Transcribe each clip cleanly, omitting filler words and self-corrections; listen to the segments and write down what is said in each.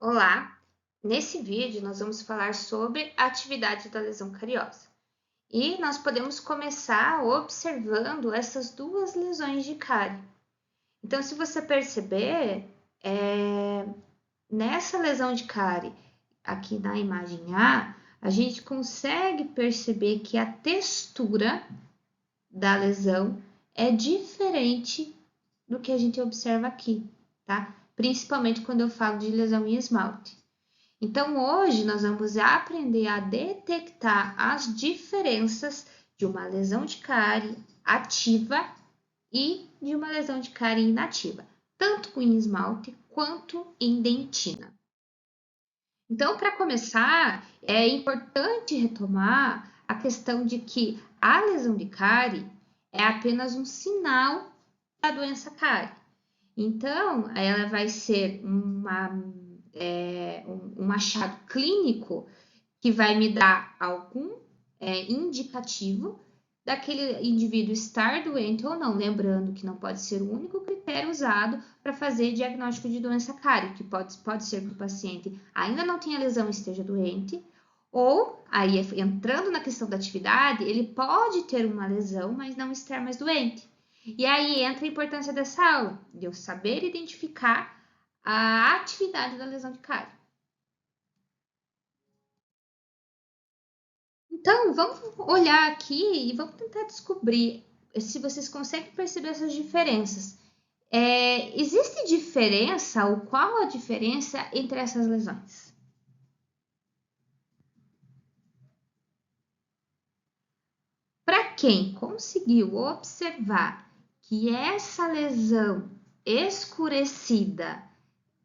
Olá! Nesse vídeo nós vamos falar sobre a atividade da lesão cariosa. E nós podemos começar observando essas duas lesões de cárie. Então, se você perceber, nessa lesão de cárie, aqui na imagem a gente consegue perceber que a textura da lesão é diferente do que a gente observa aqui, tá? Principalmente quando eu falo de lesão em esmalte. Então, hoje nós vamos aprender a detectar as diferenças de uma lesão de cárie ativa e de uma lesão de cárie inativa, tanto em esmalte quanto em dentina. Então, para começar, é importante retomar a questão de que a lesão de cárie é apenas um sinal da doença cárie. Então, ela vai ser um achado clínico que vai me dar algum indicativo daquele indivíduo estar doente ou não. Lembrando que não pode ser o único critério usado para fazer diagnóstico de doença cárie, que pode ser que o paciente ainda não tenha lesão e esteja doente, ou, aí entrando na questão da atividade, ele pode ter uma lesão, mas não estar mais doente. E aí entra a importância dessa aula, de eu saber identificar a atividade da lesão de cárie. Então, vamos olhar aqui e vamos tentar descobrir se vocês conseguem perceber essas diferenças. Existe diferença ou qual a diferença entre essas lesões? Para quem conseguiu observar que essa lesão escurecida,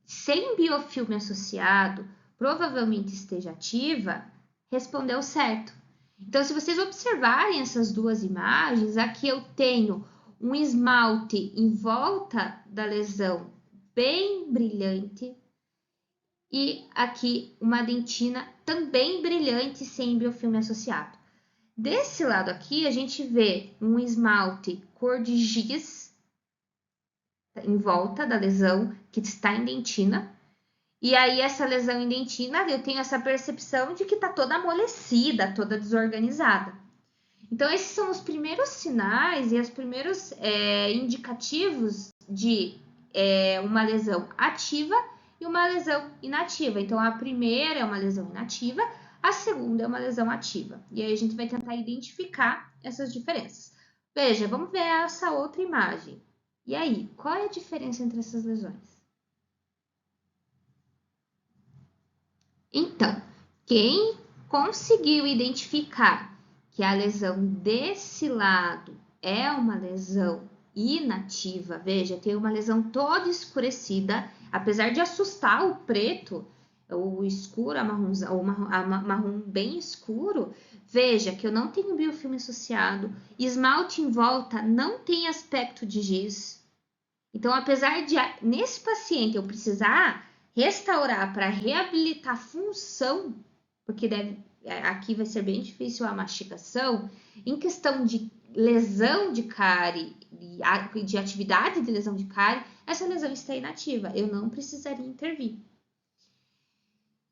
sem biofilme associado, provavelmente esteja ativa, respondeu certo. Então, se vocês observarem essas duas imagens, aqui eu tenho um esmalte em volta da lesão bem brilhante e aqui uma dentina também brilhante sem biofilme associado. Desse lado aqui, a gente vê um esmalte cor de giz em volta da lesão que está em dentina. E aí, essa lesão em dentina, eu tenho essa percepção de que está toda amolecida, toda desorganizada. Então, esses são os primeiros sinais e os primeiros indicativos de uma lesão ativa e uma lesão inativa. Então, a primeira é uma lesão inativa, a segunda é uma lesão ativa. E aí, a gente vai tentar identificar essas diferenças. Veja, vamos ver essa outra imagem. E aí, qual é a diferença entre essas lesões? Então, quem conseguiu identificar que a lesão desse lado é uma lesão inativa, veja, tem uma lesão toda escurecida, apesar de assustar o preto, o escuro, o marrom bem escuro, veja que eu não tenho biofilme associado, esmalte em volta não tem aspecto de giz. Então, apesar de nesse paciente eu precisar restaurar para reabilitar a função, porque aqui vai ser bem difícil a mastigação, em questão de lesão de cárie, de atividade de lesão de cárie, essa lesão está inativa, eu não precisaria intervir.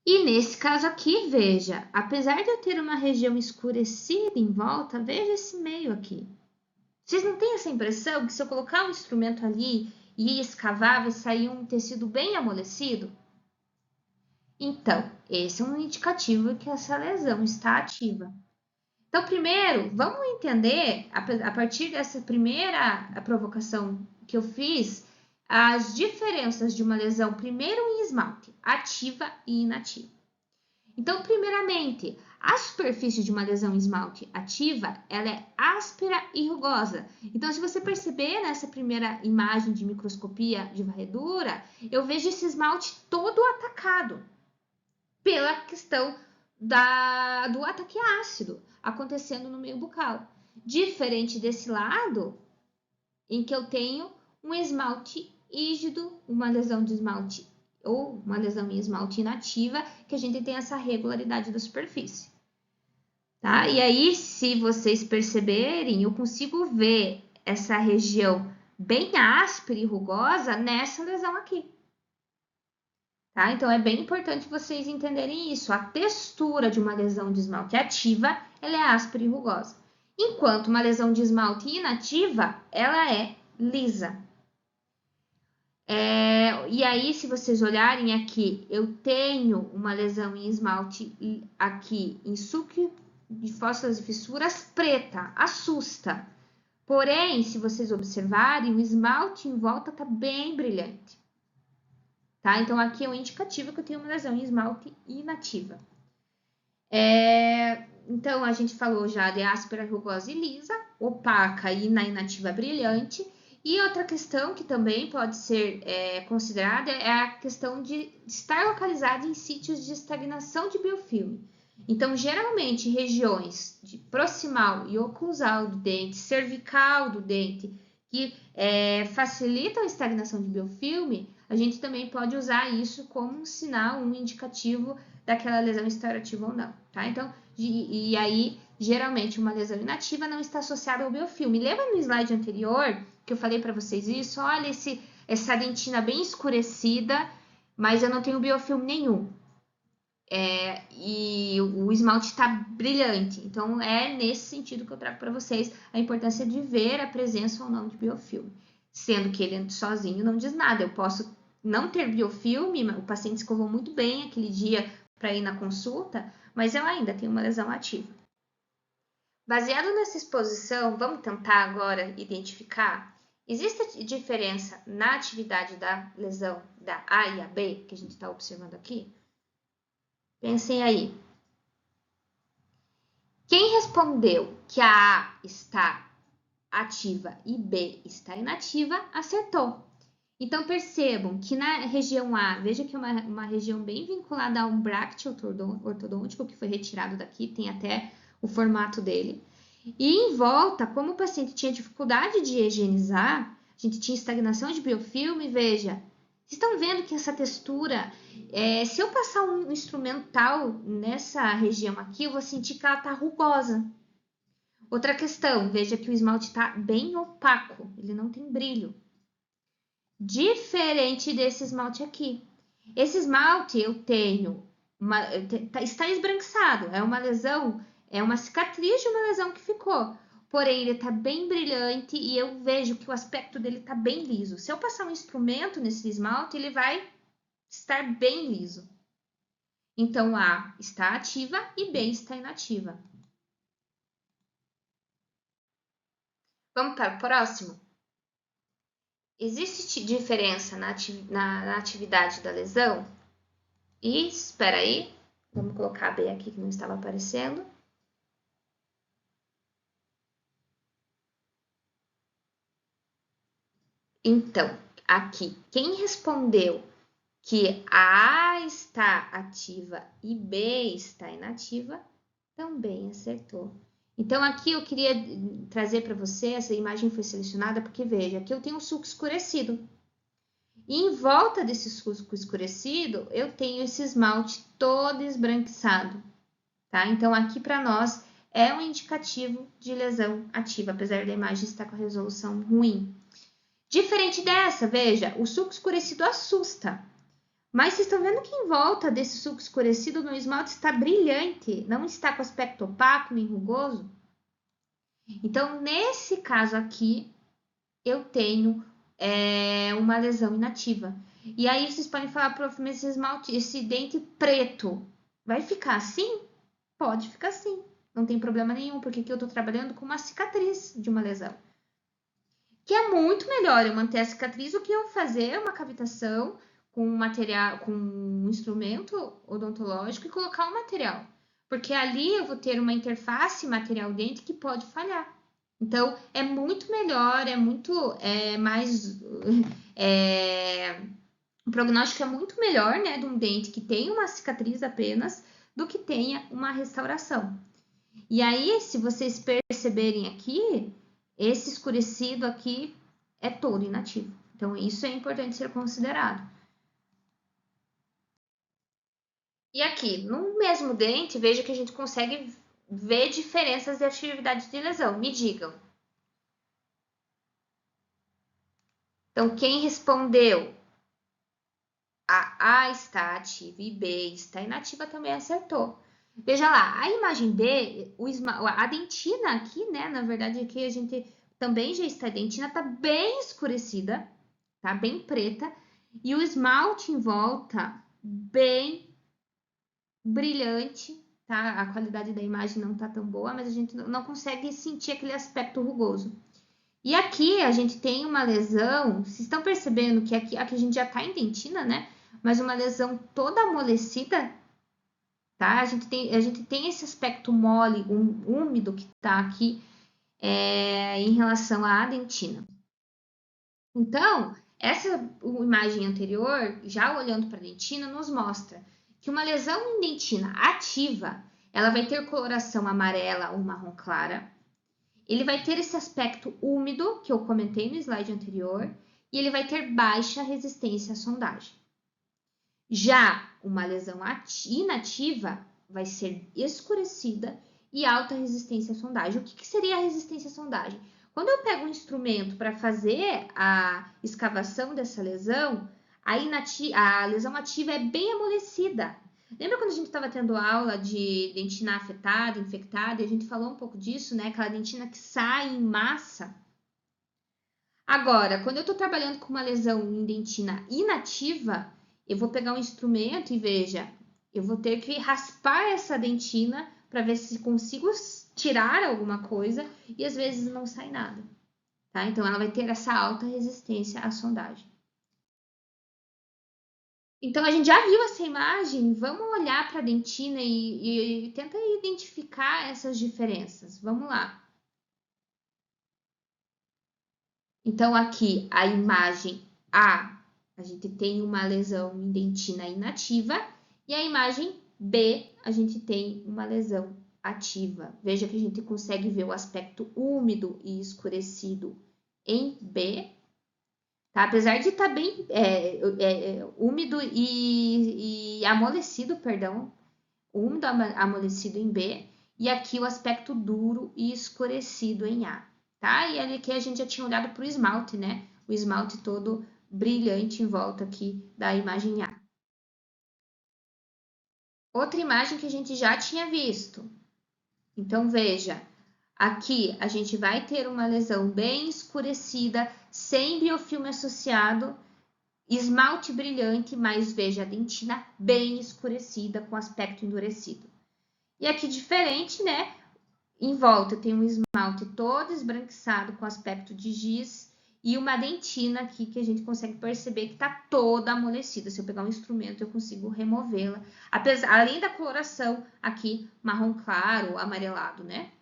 E nesse caso aqui, veja, apesar de eu ter uma região escurecida em volta, veja esse meio aqui. Vocês não têm essa impressão que se eu colocar um instrumento ali e escavar, vai sair um tecido bem amolecido? Então, esse é um indicativo que essa lesão está ativa. Então, primeiro, vamos entender, a partir dessa primeira provocação que eu fiz, as diferenças de uma lesão, primeiro em esmalte, ativa e inativa. Então, primeiramente, a superfície de uma lesão esmalte ativa, ela é áspera e rugosa. Então, se você perceber nessa primeira imagem de microscopia de varredura, eu vejo esse esmalte todo atacado pela questão do ataque ácido acontecendo no meio bucal. Diferente desse lado, em que eu tenho um esmalte rígido, uma lesão de esmalte ou uma lesão em esmalte inativa, que a gente tem essa regularidade da superfície. Tá? E aí, se vocês perceberem, eu consigo ver essa região bem áspera e rugosa nessa lesão aqui. tá? Então, é bem importante vocês entenderem isso. A textura de uma lesão de esmalte ativa, ela é áspera e rugosa. Enquanto uma lesão de esmalte inativa, ela é lisa. E aí, se vocês olharem aqui, eu tenho uma lesão em esmalte aqui em suco de fósforas e fissuras preta, assusta. Porém, se vocês observarem, o esmalte em volta tá bem brilhante. Tá? Então, aqui é um indicativo que eu tenho uma lesão em esmalte inativa. Então, a gente falou já de áspera, rugosa e lisa, opaca e na inativa brilhante. E outra questão que também pode ser considerada é a questão de estar localizada em sítios de estagnação de biofilme. Então, geralmente, regiões de proximal e oclusal do dente, cervical do dente, que facilitam a estagnação de biofilme, a gente também pode usar isso como um sinal, um indicativo daquela lesão restaurativa ou não, tá? Então, e aí, geralmente, uma lesão inativa não está associada ao biofilme. Lembra no slide anterior que eu falei para vocês isso? Olha essa dentina bem escurecida, mas eu não tenho biofilme nenhum. E o esmalte está brilhante. Então, é nesse sentido que eu trago para vocês a importância de ver a presença ou não de biofilme. Sendo que ele sozinho não diz nada. Eu posso não ter biofilme, o paciente escovou muito bem aquele dia para ir na consulta, mas eu ainda tenho uma lesão ativa. Baseado nessa exposição, vamos tentar agora identificar. Existe diferença na atividade da lesão da A e a B, que a gente está observando aqui? Pensem aí. Quem respondeu que a A está ativa e B está inativa, acertou. Então, percebam que na região A, veja que é uma região bem vinculada a um bracte ortodôntico, que foi retirado daqui, tem até o formato dele. E em volta, como o paciente tinha dificuldade de higienizar, a gente tinha estagnação de biofilme, veja, vocês estão vendo que essa textura, se eu passar um instrumental nessa região aqui, eu vou sentir que ela está rugosa. Outra questão, veja que o esmalte está bem opaco, ele não tem brilho. Diferente desse esmalte aqui. Esse esmalte eu tenho, está esbranquiçado, é uma lesão, é uma cicatriz de uma lesão que ficou. Porém, ele está bem brilhante e eu vejo que o aspecto dele está bem liso. Se eu passar um instrumento nesse esmalte, ele vai estar bem liso. Então, A está ativa e B está inativa. Vamos para o próximo? Existe diferença na atividade da lesão? E, espera aí, vamos colocar a B aqui que não estava aparecendo. Então, aqui, quem respondeu que a A está ativa e B está inativa, também acertou. Então, aqui eu queria trazer para você, essa imagem foi selecionada porque, veja, aqui eu tenho um sulco escurecido. E em volta desse sulco escurecido, eu tenho esse esmalte todo esbranquiçado, tá? Então, aqui para nós é um indicativo de lesão ativa, apesar da imagem estar com a resolução ruim. Diferente dessa, veja, o sulco escurecido assusta. Mas vocês estão vendo que em volta desse sulco escurecido, o meu esmalte está brilhante, não está com aspecto opaco nem rugoso. Então, nesse caso aqui, eu tenho uma lesão inativa. E aí vocês podem falar, prof, mas esse esmalte, esse dente preto, vai ficar assim? Pode ficar assim, não tem problema nenhum, porque aqui eu estou trabalhando com uma cicatriz de uma lesão. Que é muito melhor eu manter a cicatriz do que eu fazer uma cavitação com material, com um instrumento odontológico e colocar o material. Porque ali eu vou ter uma interface material-dente que pode falhar. Então, é muito melhor, mais... o prognóstico é muito melhor, né, de um dente que tem uma cicatriz apenas do que tenha uma restauração. E aí, se vocês perceberem aqui, esse escurecido aqui é todo inativo. Então, isso é importante ser considerado. E aqui, no mesmo dente, veja que a gente consegue ver diferenças de atividade de lesão. Me digam. Então, quem respondeu A está ativa e B está inativa também acertou. Veja lá, a imagem B, a dentina aqui, né? Na verdade, aqui a gente também já está, a dentina está bem escurecida, tá bem preta, e o esmalte em volta bem brilhante, tá? A qualidade da imagem não tá tão boa, mas a gente não consegue sentir aquele aspecto rugoso. E aqui a gente tem uma lesão, vocês estão percebendo que aqui a gente já tá em dentina, né? Mas uma lesão toda amolecida, tá? A gente tem esse aspecto mole, úmido que tá aqui em relação à dentina. Então, essa imagem anterior, já olhando para a dentina, nos mostra que uma lesão em dentina ativa, ela vai ter coloração amarela ou marrom clara, ele vai ter esse aspecto úmido, que eu comentei no slide anterior, e ele vai ter baixa resistência à sondagem. Já uma lesão inativa vai ser escurecida e alta resistência à sondagem. O que seria a resistência à sondagem? Quando eu pego um instrumento para fazer a escavação dessa lesão, a lesão ativa é bem amolecida. Lembra quando a gente estava tendo aula de dentina afetada, infectada, e a gente falou um pouco disso, né? Aquela dentina que sai em massa. Agora, quando eu estou trabalhando com uma lesão em dentina inativa, eu vou pegar um instrumento e veja, eu vou ter que raspar essa dentina para ver se consigo tirar alguma coisa e às vezes não sai nada, tá? Então ela vai ter essa alta resistência à sondagem. Então a gente já viu essa imagem, vamos olhar para a dentina e tenta identificar essas diferenças. Vamos lá. Então aqui a imagem a gente tem uma lesão em dentina inativa e a imagem B, a gente tem uma lesão ativa. Veja que a gente consegue ver o aspecto úmido e escurecido em B, tá? Apesar de estar bem úmido e amolecido, perdão, úmido amolecido em B, e aqui o aspecto duro e escurecido em A, tá? E ali que a gente já tinha olhado para o esmalte, né? O esmalte todo brilhante em volta aqui da imagem A. Outra imagem que a gente já tinha visto. Então, veja, aqui a gente vai ter uma lesão bem escurecida, sem biofilme associado, esmalte brilhante, mas veja a dentina bem escurecida, com aspecto endurecido. E aqui diferente, né? Em volta tem um esmalte todo esbranquiçado com aspecto de giz e uma dentina aqui que a gente consegue perceber que está toda amolecida. Se eu pegar um instrumento, eu consigo removê-la. Além da coloração aqui marrom claro, amarelado, né?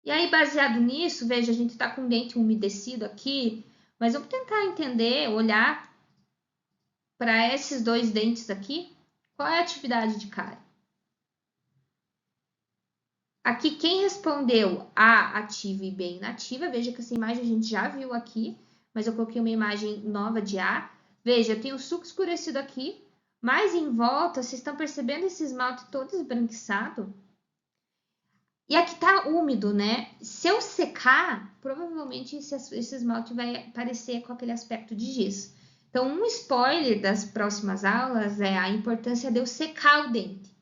E aí, baseado nisso, veja, a gente está com o dente umedecido aqui, mas vamos tentar entender, olhar para esses dois dentes aqui. Qual é a atividade de cárie? Aqui, quem respondeu A ativa e B inativa, veja que essa imagem a gente já viu aqui, mas eu coloquei uma imagem nova de A. Veja, tem o suco escurecido aqui, mas em volta, vocês estão percebendo esse esmalte todo esbranquiçado? E aqui tá úmido, né? Se eu secar, provavelmente esse esmalte vai aparecer com aquele aspecto de giz. Então, um spoiler das próximas aulas é a importância de eu secar o dente.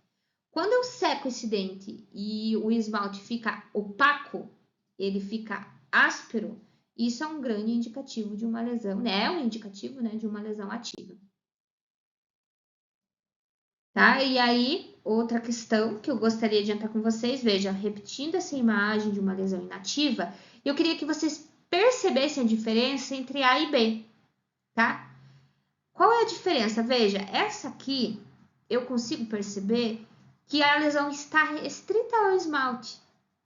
Quando eu seco esse dente e o esmalte fica opaco, ele fica áspero, isso é um grande indicativo de uma lesão, né? É um indicativo, né, de uma lesão ativa. Tá? E aí, outra questão que eu gostaria de adiantar com vocês, veja, repetindo essa imagem de uma lesão inativa, eu queria que vocês percebessem a diferença entre A e B, tá? Qual é a diferença? Veja, essa aqui eu consigo perceber que a lesão está restrita ao esmalte.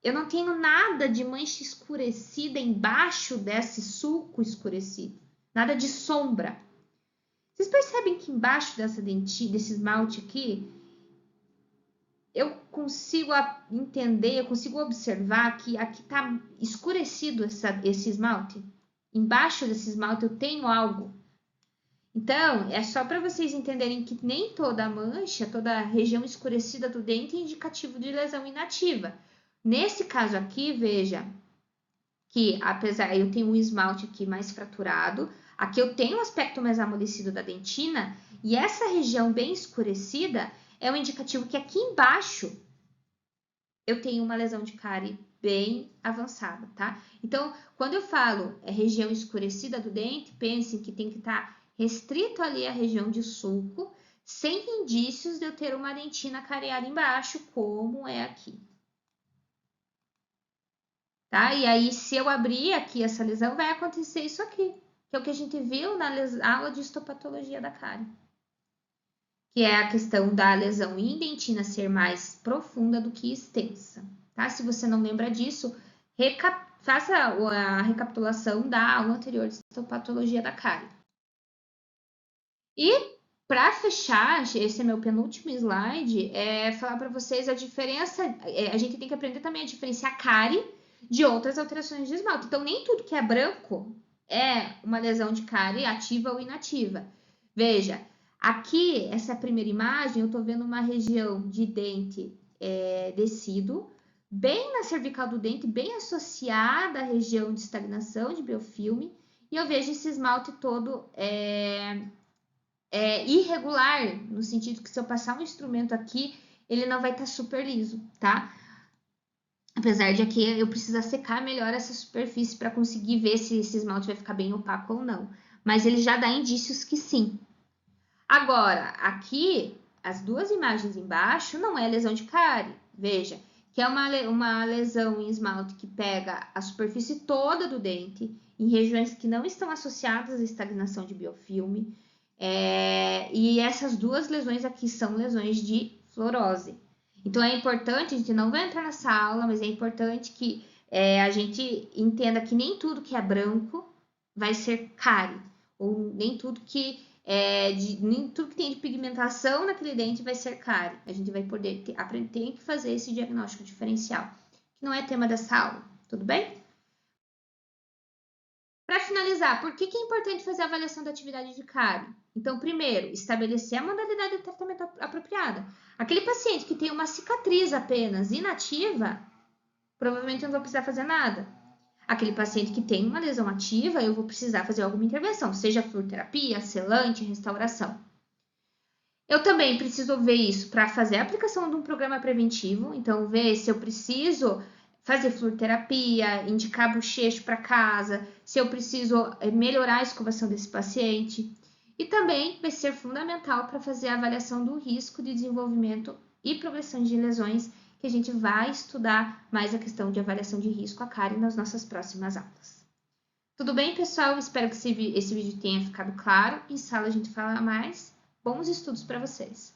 Eu não tenho nada de mancha escurecida embaixo desse sulco escurecido, nada de sombra. Vocês percebem que embaixo desse esmalte aqui, eu consigo entender, eu consigo observar que aqui está escurecido esse esmalte. Embaixo desse esmalte eu tenho algo. Então, é só para vocês entenderem que nem toda mancha, toda a região escurecida do dente é indicativo de lesão inativa. Nesse caso aqui, veja que apesar eu tenho um esmalte aqui mais fraturado, Aqui eu tenho um aspecto mais amolecido da dentina e essa região bem escurecida é um indicativo que aqui embaixo eu tenho uma lesão de cárie bem avançada, tá? Então, quando eu falo região escurecida do dente, pensem que tem que estar restrito ali a região de sulco, sem indícios de eu ter uma dentina cariada embaixo, como é aqui. Tá? E aí, se eu abrir aqui essa lesão, vai acontecer isso aqui, que é o que a gente viu na aula de histopatologia da cárie, que é a questão da lesão indentina ser mais profunda do que extensa. Tá? Se você não lembra disso, faça a recapitulação da aula anterior de histopatologia da cárie. E para fechar, esse é meu penúltimo slide, é falar para vocês a diferença. A gente tem que aprender também a diferenciar cárie de outras alterações de esmalte. Então, nem tudo que é branco é uma lesão de cárie ativa ou inativa. Veja, aqui, essa primeira imagem, eu estou vendo uma região de dente descido, bem na cervical do dente, bem associada à região de estagnação de biofilme, e eu vejo esse esmalte todo irregular, no sentido que se eu passar um instrumento aqui, ele não vai estar super liso, tá? Apesar de aqui eu precisar secar melhor essa superfície para conseguir ver se esse esmalte vai ficar bem opaco ou não. Mas ele já dá indícios que sim. Agora, aqui, as duas imagens embaixo não é lesão de cárie. Veja, que é uma lesão em esmalte que pega a superfície toda do dente, em regiões que não estão associadas à estagnação de biofilme. E essas duas lesões aqui são lesões de fluorose. Então, é importante, a gente não vai entrar nessa aula, mas é importante que a gente entenda que nem tudo que é branco vai ser cárie, ou nem tudo que nem tudo que tem de pigmentação naquele dente vai ser cárie. A gente vai poder aprender que fazer esse diagnóstico diferencial, que não é tema dessa aula, tudo bem? Para finalizar, por que é importante fazer a avaliação da atividade de cárie? Então, primeiro, estabelecer a modalidade de tratamento apropriada. Aquele paciente que tem uma cicatriz apenas inativa, provavelmente eu não vou precisar fazer nada. Aquele paciente que tem uma lesão ativa, eu vou precisar fazer alguma intervenção, seja fluoroterapia, selante, restauração. Eu também preciso ver isso para fazer a aplicação de um programa preventivo, então ver se eu preciso fazer fluoroterapia, indicar bochecho para casa, se eu preciso melhorar a escovação desse paciente. E também vai ser fundamental para fazer a avaliação do risco de desenvolvimento e progressão de lesões, que a gente vai estudar mais a questão de avaliação de risco à cárie nas nossas próximas aulas. Tudo bem, pessoal? Espero que esse vídeo tenha ficado claro. Em sala a gente fala mais. Bons estudos para vocês!